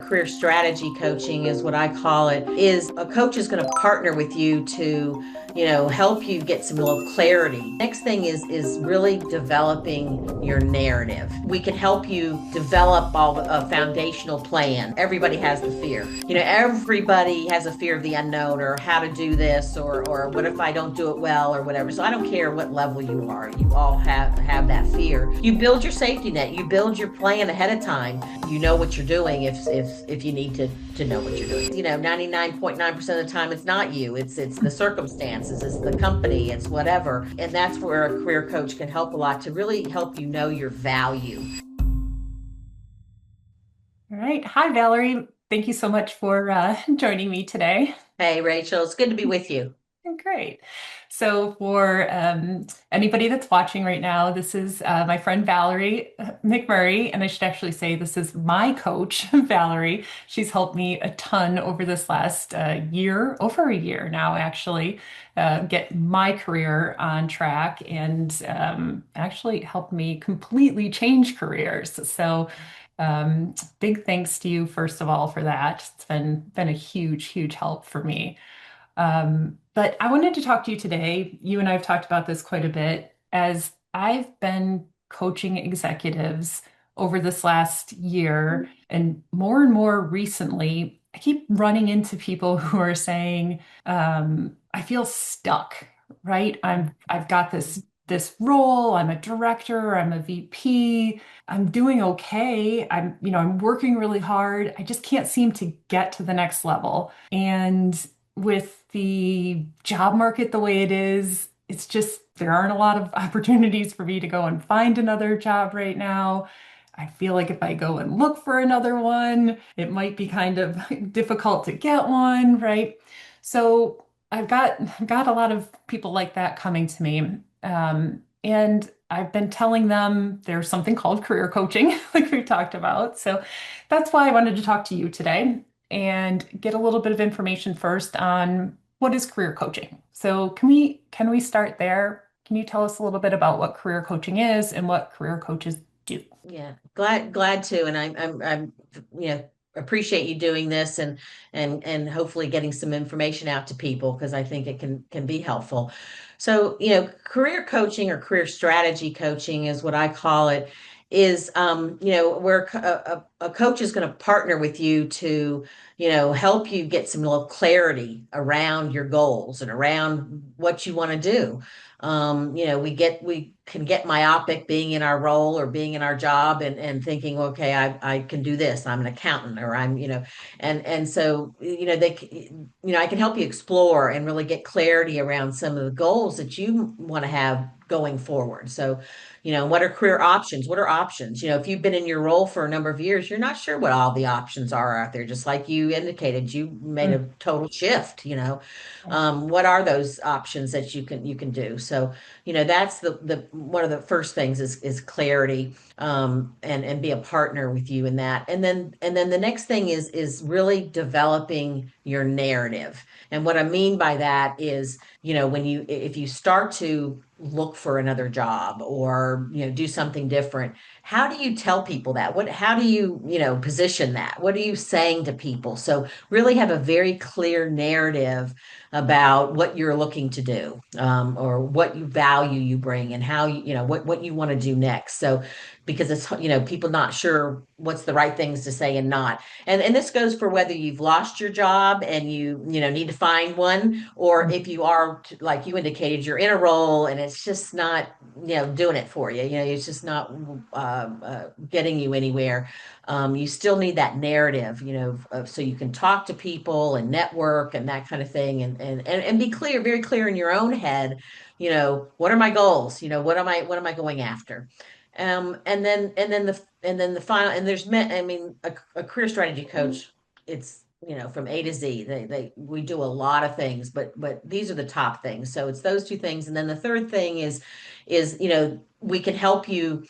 career strategy coaching is what I call it, is a coach is going to partner with you to, help you get some real clarity. Next thing is really developing your narrative. We can help you develop a foundational plan. Everybody has the fear. Everybody has a fear of the unknown or how to do this or what if I don't do it well or whatever. So I don't care what level you are. You all have that fear. You build your safety net. You build your plan ahead of time. You know what you're doing if you need to know what you're doing. 99.9% of the time it's not you. It's the circumstances, it's the company, it's whatever. And that's where a career coach can help a lot to really help you know your value. All right. Hi, Valerie. Thank you so much for joining me today. Hey, Rachel, it's good to be with you. Great. So, for anybody that's watching right now, this is my friend Valerie McMurray, and I should actually say this is my coach, Valerie. She's helped me a ton over this last year, over a year now, actually, get my career on track and actually helped me completely change careers. So, big thanks to you, first of all, for that. It's been a huge help for me. But I wanted to talk to you today. You and I have talked about this quite a bit as I've been coaching executives over this last year and more recently. I keep running into people who are saying, I feel stuck, right? I've got this role, I'm a director, I'm a VP, I'm doing okay. I'm working really hard. I just can't seem to get to the next level. And with the job market the way it is, it's just there aren't a lot of opportunities for me to go and find another job right now. I feel like if I go and look for another one, it might be kind of difficult to get one, right? So I've got a lot of people like that coming to me. And I've been telling them there's something called career coaching, like we talked about. So that's why I wanted to talk to you today and get a little bit of information first on what is career coaching. So can we start there? Can you tell us a little bit about what career coaching is and what career coaches do? Yeah, glad to, and I'm appreciate you doing this and hopefully getting some information out to people because I think it can be helpful. So career coaching or career strategy coaching is what I call it. Is where a coach is going to partner with you to help you get some little clarity around your goals and around what you want to do. We can get myopic being in our role or being in our job and thinking, okay, I can do this. I'm an accountant or and so, I can help you explore and really get clarity around some of the goals that you want to have going forward. So, what are career options? What are options? If you've been in your role for a number of years, you're not sure what all the options are out there. Just like you indicated, you made a total shift. What are those options that you can do? So, that's the one of the first things is clarity, and be a partner with you in that. And then the next thing is really developing your narrative. And what I mean by that is, if you start to look for another job or do something different, how do you tell people that? How do you position that? What are you saying to people? So really have a very clear narrative about what you're looking to do, or what you value you bring and how what you want to do next. So because it's people not sure what's the right things to say and not. And this goes for whether you've lost your job and you need to find one, or if you are, like you indicated, you're in a role and it's just not doing it for you. It's just not getting you anywhere. You still need that narrative, so you can talk to people and network and that kind of thing, and be clear, very clear in your own head. What are my goals? What am I going after? And then the final, and I mean, a career strategy coach, it's from A to Z. We do a lot of things, but these are the top things. So it's those two things, and then the third thing is we can help you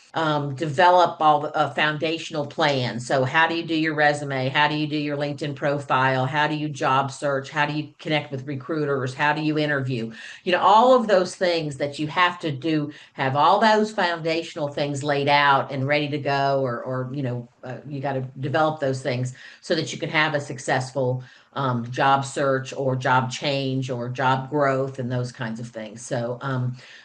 develop all the foundational plans. So, how do you do your resume? How do you do your LinkedIn profile? How do you job search? How do you connect with recruiters? How do you interview? All of those things that you have to do, have all those foundational things laid out and ready to go, or you got to develop those things so that you can have a successful job search or job change or job growth and those kinds of things. So,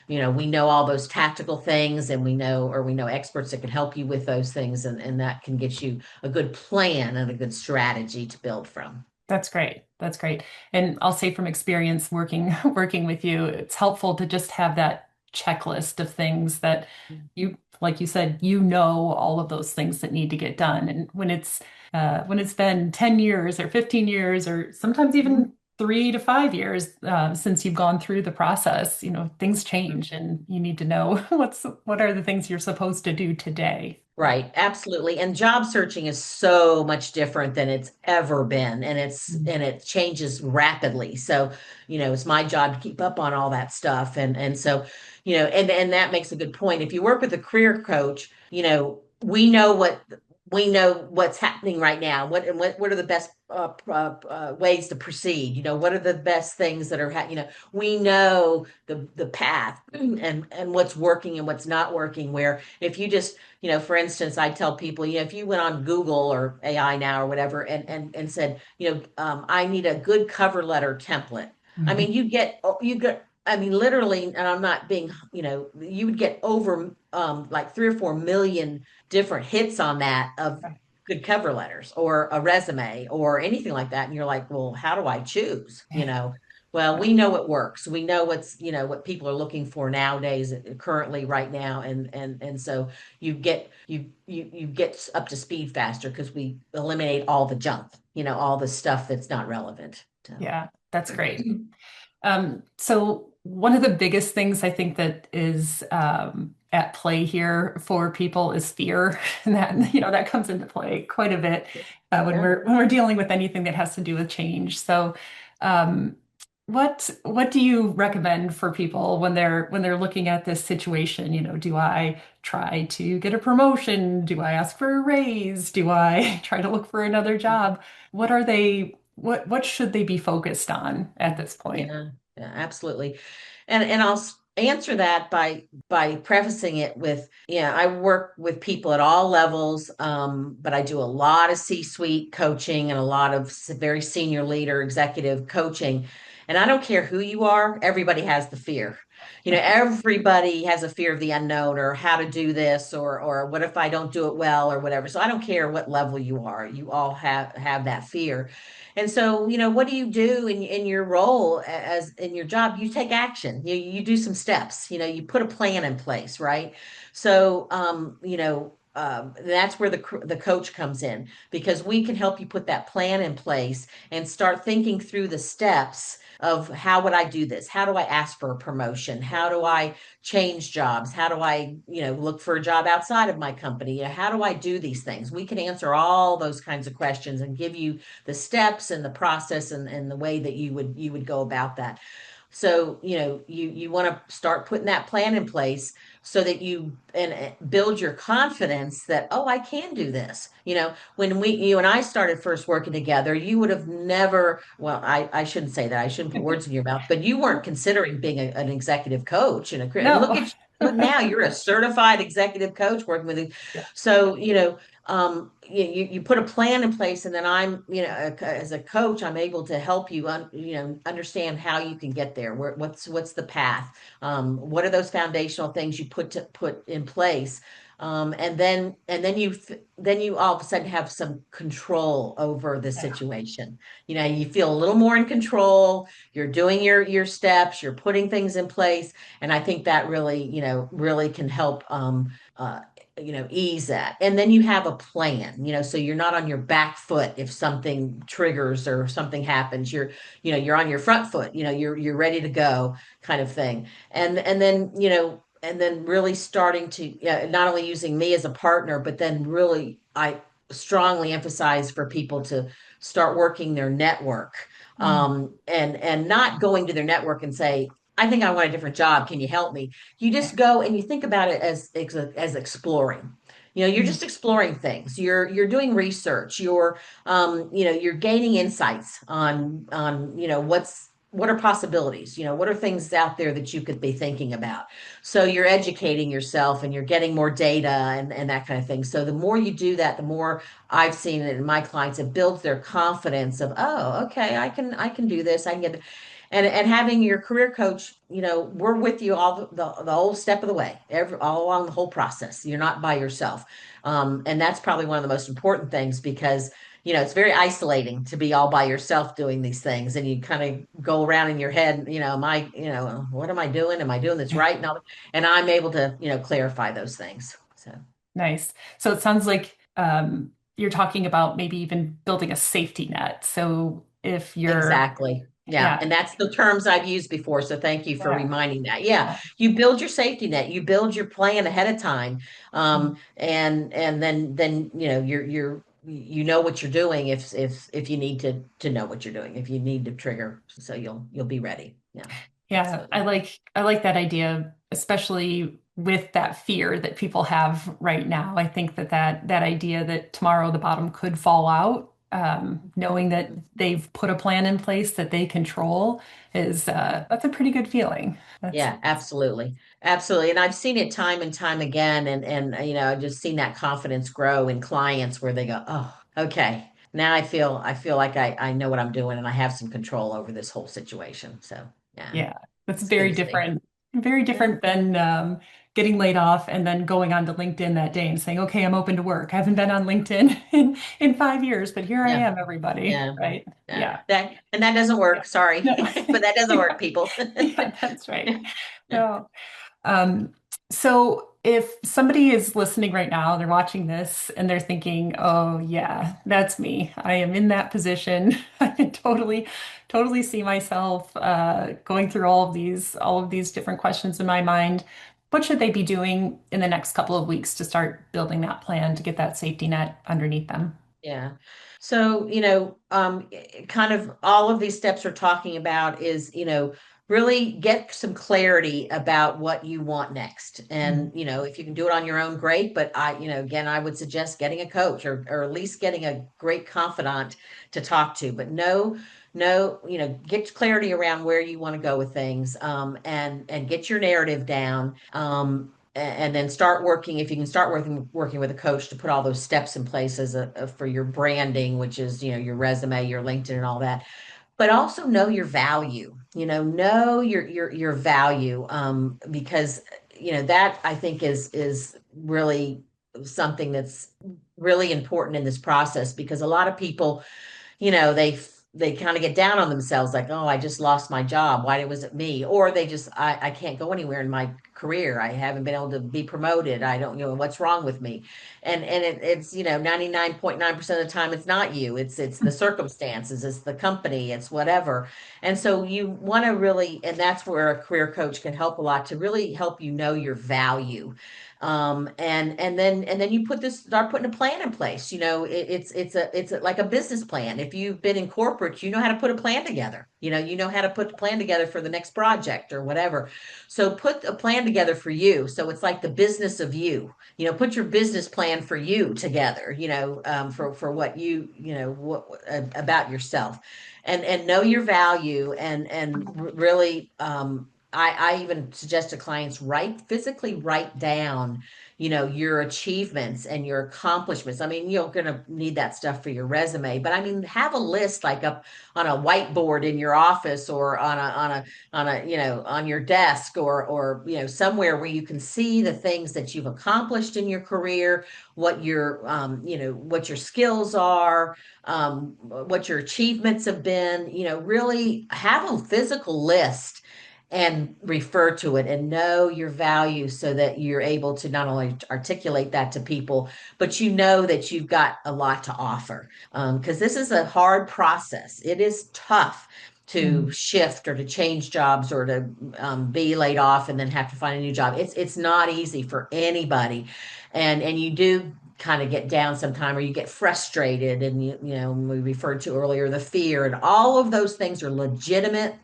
we know all those tactical things and we know experts that can help you with those things and that can get you a good plan and a good strategy to build from. That's great. That's great. And I'll say from experience working working with you, it's helpful to just have that checklist of things that you, like you said, all of those things that need to get done. And when it's been 10 years or 15 years or sometimes Mhm. even 3 to 5 years since you've gone through the process, things Mhm. change and you need to know what are the things you're supposed to do today. Right, absolutely. And job searching is so much different than it's ever been, and it changes rapidly. So, it's my job to keep up on all that stuff. And so, and that makes a good point. If you work with a career coach, we know what's happening right now. What are the best ways to proceed? What are the best things that are we know the path and what's working and what's not working. Where if you just for instance, I tell people, if you went on Google or AI now or whatever and said, I need a good cover letter template. I Mhm. mean, I mean, literally, and I'm not being, you would get over like 3 or 4 million different hits on that of good cover letters or a resume or anything like that. And you're like, well, how do I choose? Well, we know it works. We know what people are looking for nowadays, currently, right now, and so you get up to speed faster because we eliminate all the junk, all the stuff that's not relevant. So, Yeah, that's great. So one of the biggest things I think that is at play here for people is fear, and that comes into play quite a bit when yeah. we're dealing with anything that has to do with change. So, um, what do you recommend for people when they're looking at this situation? Do I try to get a promotion? Do I ask for a raise? Do I try to look for another job? What should they be focused on at this point? Yeah, yeah, absolutely. And I'll answer that by prefacing it with, yeah, I work with people at all levels, but I do a lot of C-suite coaching and a lot of very senior leader executive coaching. And I don't care who you are, everybody has the fear. Everybody has a fear of the unknown or how to do this or what if I don't do it well or whatever. So I don't care what level you are, you all have that fear. And so, what do you do in your role as in your job? You take action. You do some steps. You put a plan in place, right? So, that's where the coach comes in because we can help you put that plan in place and start thinking through the steps of how would I do this? How do I ask for a promotion? How do I change jobs? How do I, look for a job outside of my company? How do I do these things? We can answer all those kinds of questions and give you the steps and the process and the way that you would go about that. So, you want to start putting that plan in place so that you and build your confidence that, oh, I can do this. When you and I started first working together, you would have never, well, I shouldn't say that. I shouldn't put words in your mouth, but you weren't considering being an executive coach and look No. at you. Look now, you're a certified executive coach working with. Yeah. So, you put a plan in place, and then as a coach, I'm able to help you understand how you can get there. What's the path? What are those foundational things you put in place? And then you all of a sudden have some control over the Yeah. situation. You feel a little more in control. You're doing your steps, you're putting things in place, and I think that really can help ease that. And then you have a plan, so you're not on your back foot if something triggers or something happens. You're on your front foot, you're ready to go kind of thing. And then really starting to not only using me as a partner, but then really I strongly emphasize for people to start working their network, Mm. and not going to their network and say, I think I want a different job. Can you help me? You just go and you think about it as exploring. You're Mhm. just exploring things. You're doing research. You're gaining insights on what are possibilities. What are things out there that you could be thinking about. So you're educating yourself and you're getting more data and that kind of thing. So the more you do that, the more I've seen it in my clients, it builds their confidence of, oh, okay, I can do this. I can get and having your career coach, we're with you all the whole step of the way, all along the whole process. You're not by yourself. And that's probably one of the most important things because it's very isolating to be all by yourself doing these things, and you kind of go around in your head, what am I doing? Am I doing this right? And I'm able to clarify those things. So Nice. So it sounds like you're talking about maybe even building a safety net. So if you're, exactly. Yeah. yeah, And that's the terms I've used before. So thank you for yeah, reminding that. Yeah. yeah. You build your safety net, you build your plan ahead of time. And then, you know what you're doing if you need to know what you're doing, if you need to trigger. So you'll be ready. Yeah. Yeah, Absolutely. I like that idea, especially with that fear that people have right now. I think that idea that tomorrow the bottom could fall out, knowing that they've put a plan in place that they control is that's a pretty good feeling. That's Yeah, absolutely. Absolutely. And I've seen it time and time again. And I've just seen that confidence grow in clients where they go, oh, okay. Now I feel like I know what I'm doing and I have some control over this whole situation. So yeah, Yeah, that's it's good to see. very Yeah. different than getting laid off and then going on to LinkedIn that day and saying, "Okay, I'm open to work. I haven't been on LinkedIn in 5 years, but here I Yeah. am, everybody." Yeah. Right? Yeah. Yeah. That doesn't Yeah. work. Sorry. No. But that doesn't Yeah. work, people. Yeah, that's right. No. Um, so if somebody is listening right now, they're watching this and they're thinking, "Oh yeah, that's me. I am in that position. I can totally see myself going through all of these different questions in my mind." What should they be doing in the next couple of weeks to start building that plan to get that safety net underneath them? Yeah. So, kind of all of these steps we're talking about is, really get some clarity about what you want next. Mm. And, if you can do it on your own, great. But again, I would suggest getting a coach or at least getting a great confidant to talk to. But no, get clarity around where you want to go with things, and get your narrative down. And then start working if you can start working with a coach to put all those steps in place for your branding, which is your resume, your LinkedIn, and all that. But also know your value. Know your value, because that I think is really something that's really important in this process, because a lot of people, they kind of get down on themselves, like, oh, I just lost my job, why was it me? Or they just, I can't go anywhere in my career, I haven't been able to be promoted, I don't, what's wrong with me. And it's 99.9% of the time it's not you, it's the circumstances, it's the company, it's whatever. And so you want to really, and that's where a career coach can help a lot, to really help you know your value. And then you start putting a plan in place. Like a business plan. If you've been in corporate, you know how to put a plan together. You know how to put the plan together for the next project or whatever. So put a plan together for you. So it's like the business of you. Put your business plan for you together. For what what about yourself, and know your value, and really, I even suggest to clients, physically write down, your achievements and your accomplishments. I mean, you're going to need that stuff for your resume, but I mean, have a list like up on a whiteboard in your office, or on your desk, or somewhere where you can see the things that you've accomplished in your career, what your skills are, what your achievements have been. Really have a physical list and refer to it, and know your value, so that you're able to not only articulate that to people, but that you've got a lot to offer. Because this is a hard process. It is tough to Mm. shift or to change jobs, or to be laid off and then have to find a new job. It's not easy for anybody, and you do kind of get down sometime, or you get frustrated, and you know, we referred to earlier the fear, and all of those things are legitimate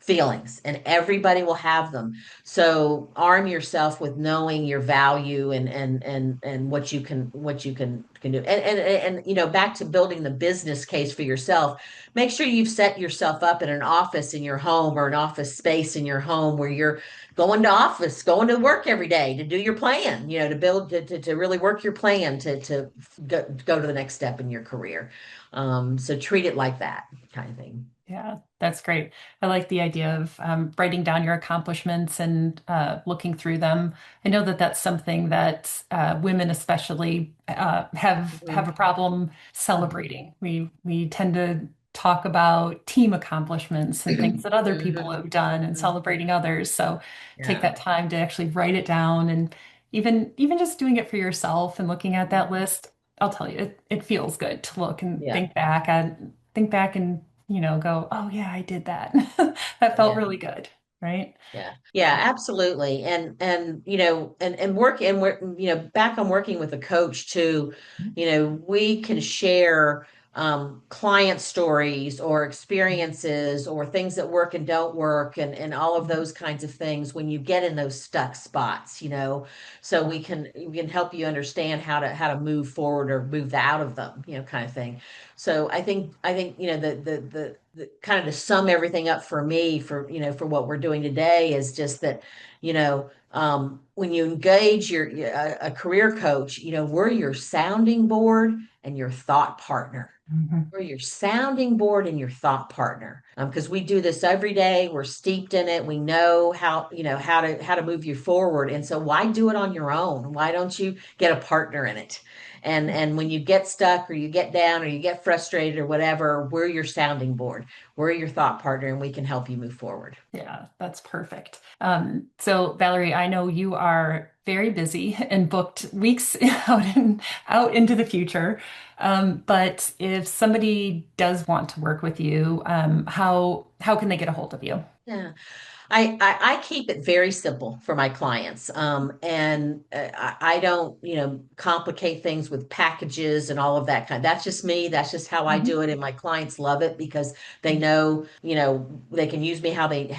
feelings, and everybody will have them. So arm yourself with knowing your value and what you can do. And you know, back to building the business case for yourself, make sure you've set yourself up in an office in your home, or an office space in your home where you're going to work every day to do your plan, you know, to build, to really work your plan to go to the next step in your career. So treat it like that kind of thing. Yeah, that's great. I like the idea of writing down your accomplishments and looking through them. I know that that's something that women especially have a Mhm. problem celebrating. We tend to talk about team accomplishments and things that other people Mhm. have done and Mhm. celebrating others. So take Yeah. that time to actually write it down, and even just doing it for yourself and looking at that list. I'll tell you, it feels good to look and Yeah. think back and go, oh yeah, I did that. That felt Yeah. really good, right? Yeah. Yeah, absolutely. And you know, and we're, you know, back on working with a coach too, you know, we can share client stories or experiences or things that work and don't work, and all of those kinds of things when you get in those stuck spots, you know, so we can help you understand how to move forward or move out of them, you know, kind of thing. So I think you know, the kind of to sum everything up for me, for you know, for what we're doing today, is just that, you know, when you engage a career coach, you know, we're your sounding board and your thought partner. Mhm. We're your sounding board and your thought partner. Because we do this every day. We're steeped in it. We know how, you know, how to move you forward. And so why do it on your own? Why don't you get a partner in it? And when you get stuck, or you get down, or you get frustrated, or whatever, we're your sounding board. We're your thought partner, and we can help you move forward. Yeah, that's perfect. So Valerie, I know you are very busy and booked weeks out into the future. But if somebody does want to work with you, how can they get a hold of you? Yeah. I keep it very simple for my clients. And I don't, you know, complicate things with packages and all of that kind. That's just me. That's just how I Mhm. do it. And my clients love it because they know, you know, they can use me how they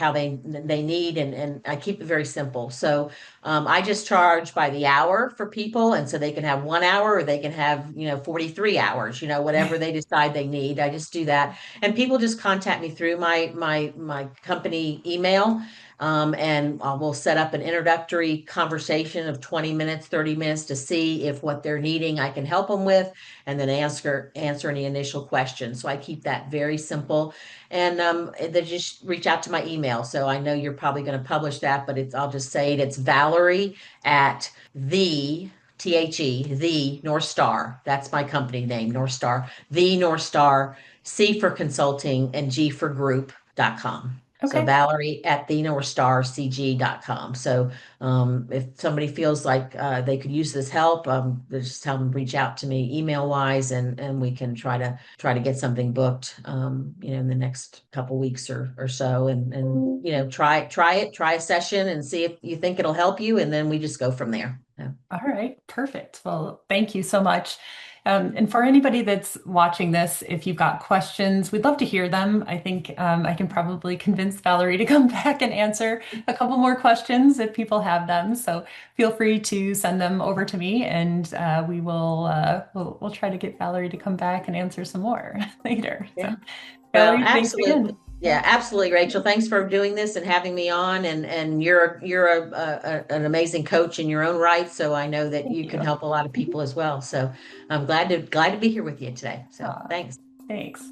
need. And I keep it very simple. So I just charge by the hour for people. And so they can have 1 hour, or they can have, you know, 43 hours, you know, whatever they decide they need. I just do that. And people just contact me through my company email, and we'll set up an introductory conversation of 20 minutes, 30 minutes, to see if what they're needing I can help them with, and then answer any initial questions. So I keep that very simple. And they just reach out to my email. So I know you're probably going to publish that, but I'll just say it's Valerie at the North Star. That's my company name, North Star, the North Star, C for consulting, and G for group.com. So Okay. Valerie at the North Star CG.com. So if somebody feels like they could use this help, just tell them reach out to me email wise, and we can try to get something booked, you know, in the next couple weeks or so, and you know, try a session and see if you think it'll help you, and then we just go from there. Yeah. All right, perfect. Well, thank you so much. And for anybody that's watching this, if you've got questions, we'd love to hear them. I think I can probably convince Valerie to come back and answer a couple more questions if people have them. So feel free to send them over to me, and we'll try to get Valerie to come back and answer some more later. So, Yeah. Well, Valerie, thanks absolutely. again. Yeah, absolutely, Rachel. Thanks for doing this and having me on. And you're an amazing coach in your own right. So I know that Thank you can you. help a lot of people as well. So I'm glad to be here with you today. So Aw, thanks. thanks.